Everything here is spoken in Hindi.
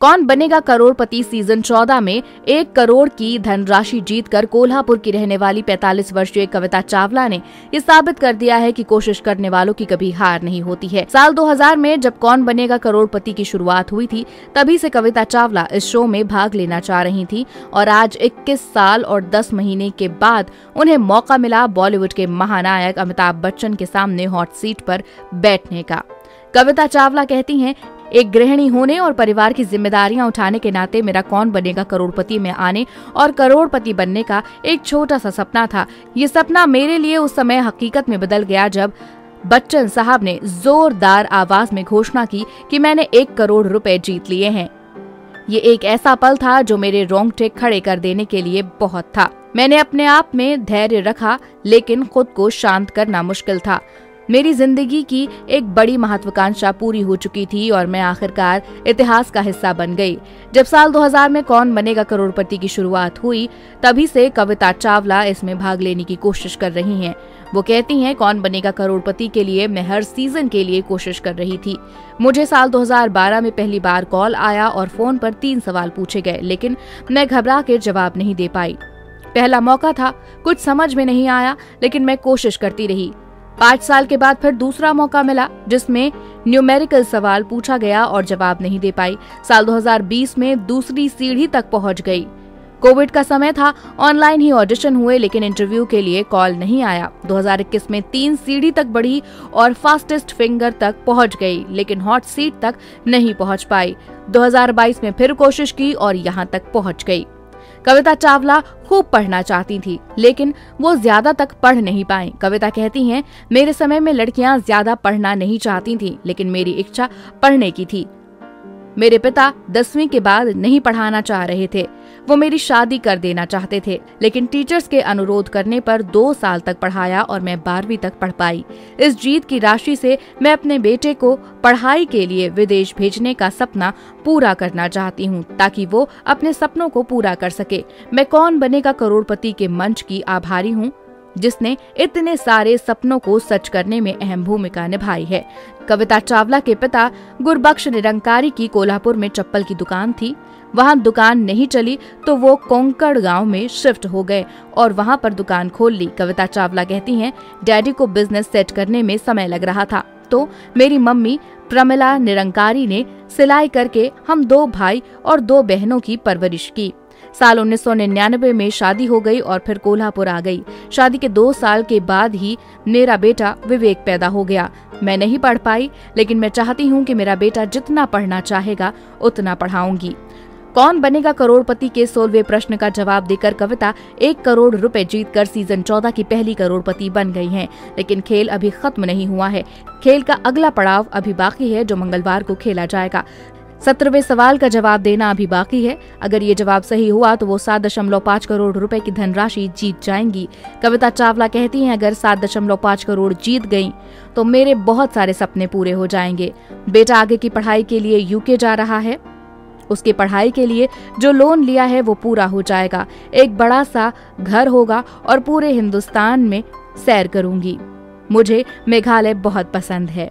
कौन बनेगा करोड़पति सीजन 14 में 1 करोड़ की धनराशि जीतकर कोल्हापुर की रहने वाली 45 वर्षीय कविता चावला ने ये साबित कर दिया है कि कोशिश करने वालों की कभी हार नहीं होती है। साल 2000 में जब कौन बनेगा करोड़पति की शुरुआत हुई थी, तभी से कविता चावला इस शो में भाग लेना चाह रही थी और आज 21 साल और 10 महीने के बाद उन्हें मौका मिला बॉलीवुड के महानायक अमिताभ बच्चन के सामने हॉट सीट पर बैठने का। कविता चावला कहती हैं, एक गृहिणी होने और परिवार की जिम्मेदारियां उठाने के नाते मेरा कौन बनेगा करोड़पति में आने और करोड़पति बनने का एक छोटा सा सपना था। ये सपना मेरे लिए उस समय हकीकत में बदल गया जब बच्चन साहब ने जोरदार आवाज में घोषणा की कि मैंने 1 करोड़ रुपए जीत लिए हैं। ये एक ऐसा पल था जो मेरे रोंगटे खड़े कर देने के लिए बहुत था। मैंने अपने आप में धैर्य रखा, लेकिन खुद को शांत करना मुश्किल था। मेरी जिंदगी की एक बड़ी महत्वाकांक्षा पूरी हो चुकी थी और मैं आखिरकार इतिहास का हिस्सा बन गई। जब साल 2000 में कौन बनेगा करोड़पति की शुरुआत हुई, तभी से कविता चावला इसमें भाग लेने की कोशिश कर रही हैं। वो कहती हैं, कौन बनेगा करोड़पति के लिए मैं हर सीजन के लिए कोशिश कर रही थी। मुझे साल 2012 में पहली बार कॉल आया और फोन पर 3 सवाल पूछे गए, लेकिन मैं घबरा के जवाब नहीं दे पाई। पहला मौका था, कुछ समझ में नहीं आया, लेकिन मैं कोशिश करती रही। 5 साल के बाद फिर दूसरा मौका मिला, जिसमें न्यूमेरिकल सवाल पूछा गया और जवाब नहीं दे पाई। साल 2020 में दूसरी सीढ़ी तक पहुंच गई। कोविड का समय था, ऑनलाइन ही ऑडिशन हुए, लेकिन इंटरव्यू के लिए कॉल नहीं आया। 2021 में 3 सीढ़ी तक बढ़ी और फास्टेस्ट फिंगर तक पहुंच गई, लेकिन हॉट सीट तक नहीं पहुंच पाई। 2022 में फिर कोशिश की और यहां तक पहुंच गई। कविता चावला खूब पढ़ना चाहती थी, लेकिन वो ज्यादा तक पढ़ नहीं पाई। कविता कहती हैं, मेरे समय में लड़कियां ज्यादा पढ़ना नहीं चाहती थी, लेकिन मेरी इच्छा पढ़ने की थी। मेरे पिता 10वीं के बाद नहीं पढ़ाना चाह रहे थे। वो मेरी शादी कर देना चाहते थे, लेकिन टीचर्स के अनुरोध करने पर 2 साल तक पढ़ाया और मैं 12वीं तक पढ़ पाई। इस जीत की राशि से मैं अपने बेटे को पढ़ाई के लिए विदेश भेजने का सपना पूरा करना चाहती हूँ, ताकि वो अपने सपनों को पूरा कर सके। मैं कौन बनेगा करोड़पति के मंच की आभारी हूँ, जिसने इतने सारे सपनों को सच करने में अहम भूमिका निभाई है। कविता चावला के पिता गुरबख्श निरंकारी की कोल्हापुर में चप्पल की दुकान थी। वहां दुकान नहीं चली तो वो कोंकण गांव में शिफ्ट हो गए और वहां पर दुकान खोल ली। कविता चावला कहती हैं, डैडी को बिजनेस सेट करने में समय लग रहा था, तो मेरी मम्मी प्रमिला निरंकारी ने सिलाई करके हम 2 भाई और 2 बहनों की परवरिश की। साल 1999 में शादी हो गई और फिर कोल्हापुर आ गई। शादी के 2 साल के बाद ही मेरा बेटा विवेक पैदा हो गया। मैं नहीं पढ़ पाई, लेकिन मैं चाहती हूँ कि मेरा बेटा जितना पढ़ना चाहेगा उतना पढ़ाऊंगी। कौन बनेगा करोड़पति के 16वें प्रश्न का जवाब देकर कविता 1 करोड़ रुपए जीतकर सीजन 14 की पहली करोड़पति बन गई हैं। लेकिन खेल अभी खत्म नहीं हुआ है। खेल का अगला पड़ाव अभी बाकी है, जो मंगलवार को खेला जाएगा। 17वें सवाल का जवाब देना अभी बाकी है। अगर ये जवाब सही हुआ तो वो 7.5 करोड़ रुपए की धनराशि जीत जाएंगी। कविता चावला कहती हैं, अगर 7.5 करोड़ जीत गईं तो मेरे बहुत सारे सपने पूरे हो जाएंगे। बेटा आगे की पढ़ाई के लिए यूके जा रहा है। उसकी पढ़ाई के लिए जो लोन लिया है वो पूरा हो जाएगा। एक बड़ा सा घर होगा और पूरे हिंदुस्तान में सैर करूंगी। मुझे मेघालय बहुत पसंद है।